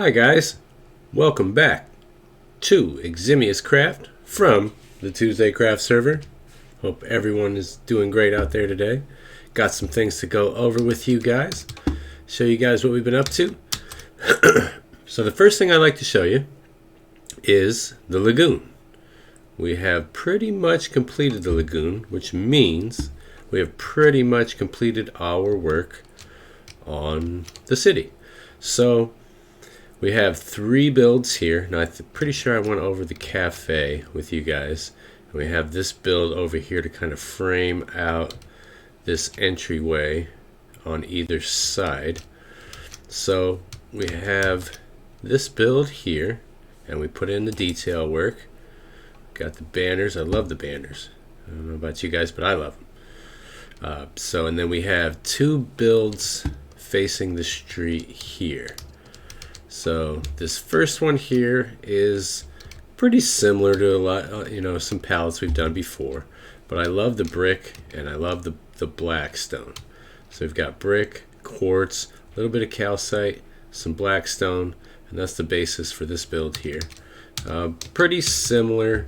Hi guys, welcome back to TuesdayCraft from the TuesdayCraft server. Hope everyone is doing great out there today. Got some things to go over with you guys, show you guys what we've been up to. So the first thing I'd like to show you is the Lagoon. We have pretty much completed the Lagoon, which means we have pretty much completed our work on the city. So we have 3 builds here. Now I'm pretty sure I went over the cafe with you guys. And we have this build over here to kind of frame out this entryway on either side. So we have this build here, and we put in the detail work. Got the banners. I love the banners. I don't know about you guys, but I love them. And then we have 2 builds facing the street here. So this first one here is pretty similar to a lot, some palettes we've done before. But I love the brick and I love the black stone. So we've got brick, quartz, a little bit of calcite, some black stone, and that's the basis for this build here. Pretty similar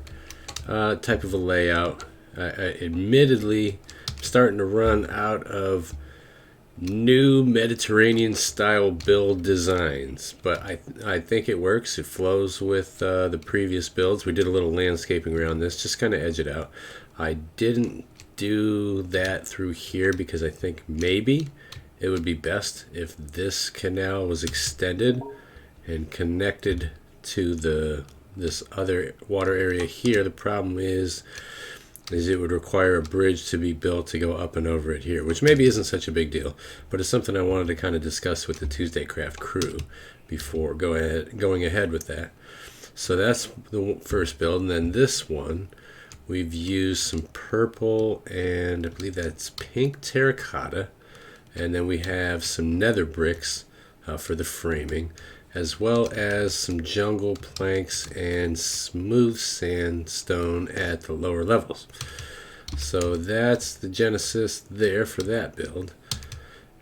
type of a layout. Admittedly, I'm starting to run out of new Mediterranean style build designs, but I think it works. It flows with the previous builds. We did a little landscaping around this, just kind of edge it out. I didn't do that through here because I think maybe it would be best if this canal was extended and connected to this other water area here. The problem is it would require a bridge to be built to go up and over it here, which maybe isn't such a big deal, but it's something I wanted to kind of discuss with the TuesdayCraft crew before going ahead with that. So that's the first build, and then this one we've used some purple and I believe that's pink terracotta, and then we have some nether bricks for the framing, as well as some jungle planks and smooth sandstone at the lower levels. So that's the genesis there for that build.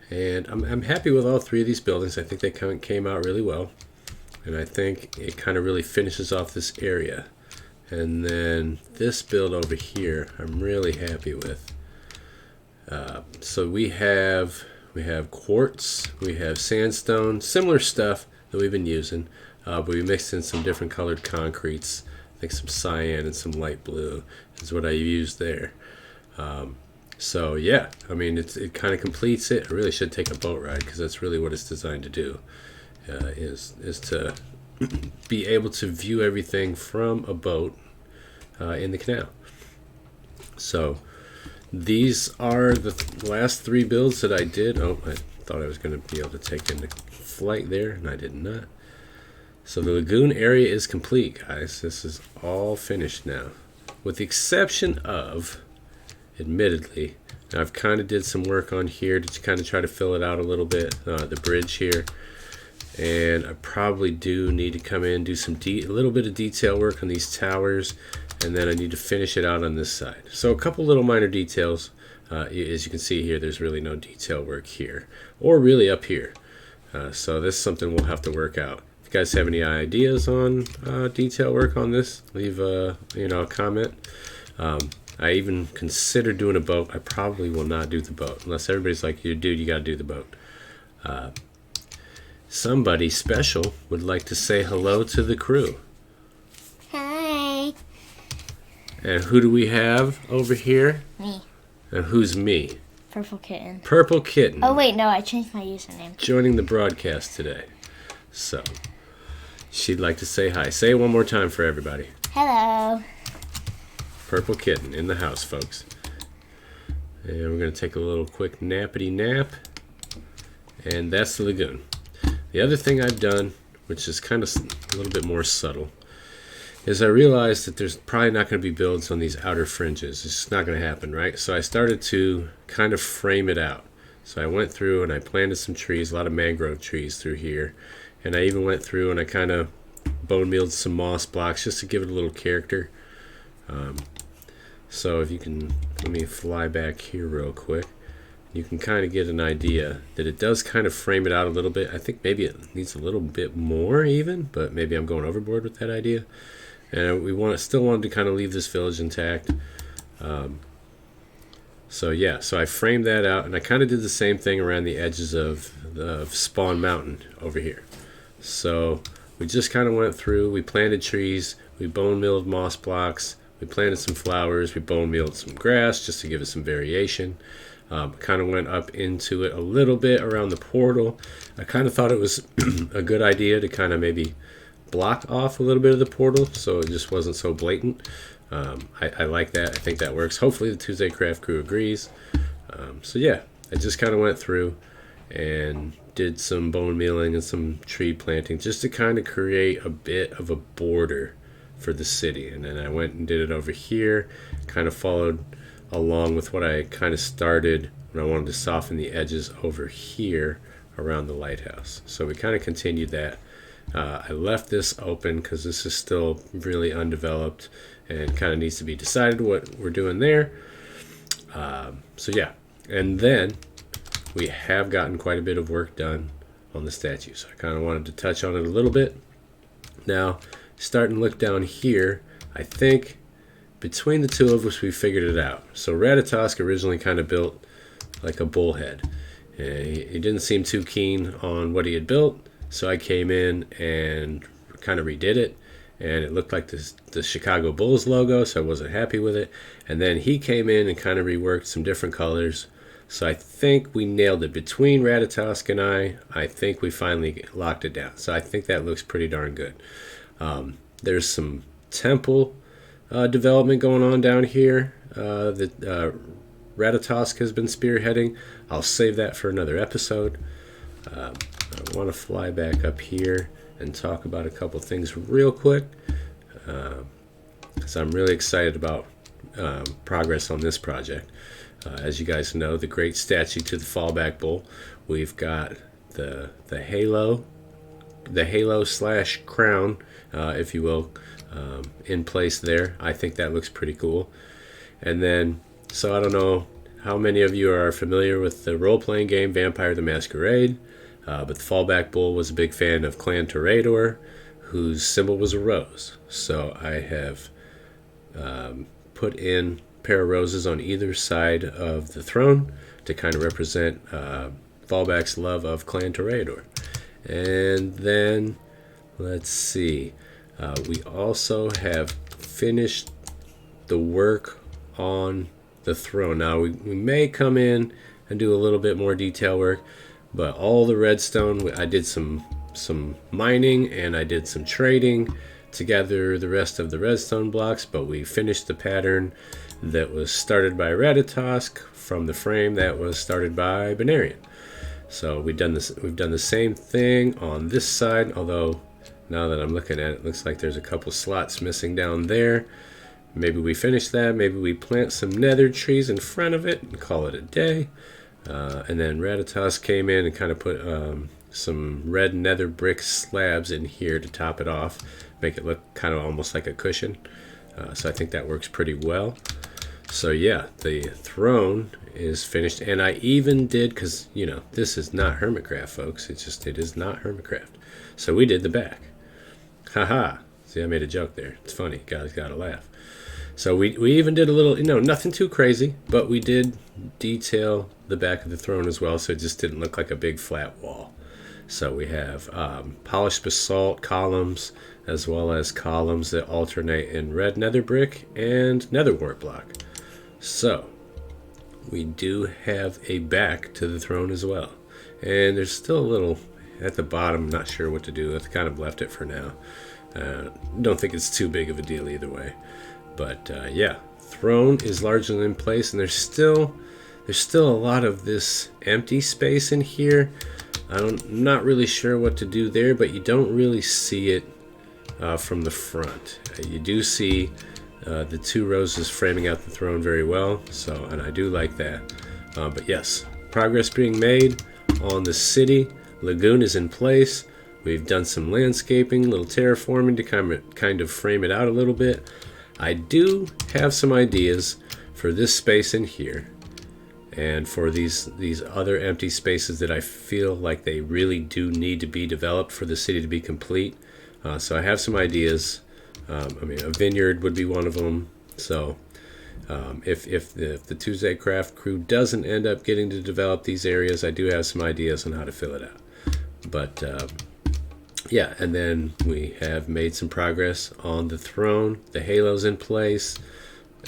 And I'm happy with all 3 of these buildings. I think they came out really well. And I think it kind of really finishes off this area. And then this build over here, I'm really happy with. So we have quartz, we have sandstone, similar stuff that we've been using, but we mixed in some different colored concretes. I think some cyan and some light blue is what I used there. So yeah, I mean it kind of completes it. I really should take a boat ride because that's really what it's designed to do, is to be able to view everything from a boat in the canal. So these are the last 3 builds that I did. Oh, I thought I was going to be able to take into flight there, and I did not. So the Lagoon area is complete, guys. This is all finished now, with the exception of, admittedly, now I've kind of did some work on here to kind of try to fill it out a little bit, the bridge here, and I probably do need to come in and do a little bit of detail work on these towers, and then I need to finish it out on this side. So a couple little minor details. As you can see here, there's really no detail work here, or really up here. So this is something we'll have to work out. If you guys have any ideas on detail work on this, leave a comment. I even considered doing a boat. I probably will not do the boat unless everybody's like, dude, you got to do the boat. Somebody special would like to say hello to the crew. Hi. And who do we have over here? Me. And who's me? Purple Kitten. Purple Kitten. Oh wait, no, I changed my username. Joining the broadcast today. So, she'd like to say hi. Say it one more time for everybody. Hello. Purple Kitten in the house, folks. And we're going to take a little quick nappity nap. And that's the Lagoon. The other thing I've done, which is kind of a little bit more subtle, is I realized that there's probably not going to be builds on these outer fringes. It's just not going to happen, right? So I started to kind of frame it out. So I went through and I planted some trees, a lot of mangrove trees through here. And I even went through and I kind of bone mealed some moss blocks just to give it a little character. So if you can, let me fly back here real quick. you can kind of get an idea that it does kind of frame it out a little bit. I think maybe it needs a little bit more even, but maybe I'm going overboard with that idea. And we still wanted to kind of leave this village intact. So I framed that out, and I kind of did the same thing around the edges of Spawn Mountain over here. So we just kind of went through, we planted trees, we bone milled moss blocks, we planted some flowers, we bone milled some grass just to give it some variation. Kind of went up into it a little bit around the portal. I kind of thought it was a good idea to kind of maybe block off a little bit of the portal so it just wasn't so blatant. I like that. I think that works. Hopefully the TuesdayCraft crew agrees. I just kind of went through and did some bone mealing and some tree planting just to kind of create a bit of a border for the city. And then I went and did it over here, kind of followed along with what I kind of started when I wanted to soften the edges over here around the lighthouse. So we kind of continued that. I left this open because this is still really undeveloped and kind of needs to be decided what we're doing there. And then we have gotten quite a bit of work done on the statue. So I kind of wanted to touch on it a little bit. Now, starting to look down here, I think between the two of us, we figured it out. So Ratatosk originally kind of built like a bullhead. He didn't seem too keen on what he had built, so I came in and kind of redid it, and it looked like the Chicago Bulls logo, so I wasn't happy with it. And then he came in and kind of reworked some different colors. So I think we nailed it. Between Ratatosk and I think we finally locked it down. So I think that looks pretty darn good. There's some temple development going on down here that Ratatosk has been spearheading. I'll save that for another episode. I want to fly back up here and talk about a couple things real quick, because I'm really excited about progress on this project. As you guys know, the great statue to the fallback bull. We've got the halo / crown, if you will, in place there. I think that looks pretty cool. And then, so I don't know how many of you are familiar with the role-playing game Vampire the Masquerade, but the fallback bull was a big fan of Clan Toreador, whose symbol was a rose. So I have put in a pair of roses on either side of the throne to kind of represent fallback's love of Clan Toreador. And then, let's see, we also have finished the work on the throne. Now we may come in and do a little bit more detail work, but all the redstone, I did some mining and I did some trading to gather the rest of the redstone blocks, but we finished the pattern that was started by Ratatosk from the frame that was started by Banarian. So we've done the same thing on this side, although now that I'm looking at it, it looks like there's a couple slots missing down there. Maybe we finish that. Maybe we plant some nether trees in front of it and call it a day. And then Ratatosk came in and kind of put some red nether brick slabs in here to top it off, make it look kind of almost like a cushion. So I think that works pretty well. So yeah, the throne is finished, and I even did, because this is not Hermitcraft, folks. It is not Hermitcraft. So we did the back. Haha. See, I made a joke there. It's funny. Guys gotta laugh. So we even did a little, nothing too crazy, but we did detail the back of the throne as well, so it just didn't look like a big flat wall. So we have polished basalt columns, as well as columns that alternate in red nether brick and nether wart block. So we do have a back to the throne as well. And there's still a little at the bottom, not sure what to do. I've kind of left it for now. Don't think it's too big of a deal either way. But yeah, throne is largely in place, and there's still a lot of this empty space in here. I'm not really sure what to do there, but you don't really see it from the front. You do see the two roses framing out the throne very well, and I do like that. But yes, progress being made on the city. Lagoon is in place. We've done some landscaping, little terraforming to kind of frame it out a little bit. I do have some ideas for this space in here. and for these other empty spaces that I feel like they really do need to be developed for the city to be complete. So I have some ideas. A vineyard would be one of them. So if the Tuesday Craft crew doesn't end up getting to develop these areas, I do have some ideas on how to fill it out. But yeah, and then we have made some progress on the throne. The halo's in place,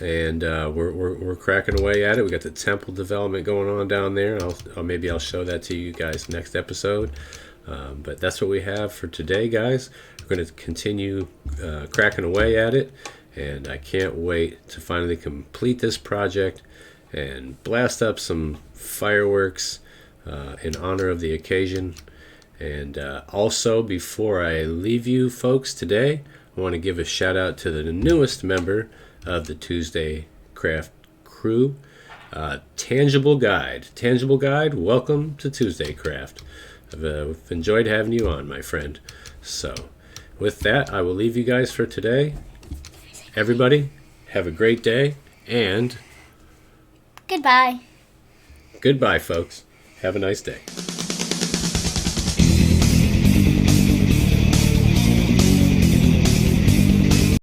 and we're cracking away at it. We got the temple development going on down there. Maybe I'll show that to you guys next episode. But that's what we have for today, guys. We're going to continue cracking away at it, and I can't wait to finally complete this project and blast up some fireworks in honor of the occasion. And also, before I leave you folks today, I want to give a shout out to the newest member of the Tuesday Craft crew, Tangible Guide. Tangible Guide, welcome to Tuesday Craft. I've enjoyed having you on, my friend. So, with that, I will leave you guys for today. Everybody, have a great day, and Goodbye. goodbye, folks. Have a nice day.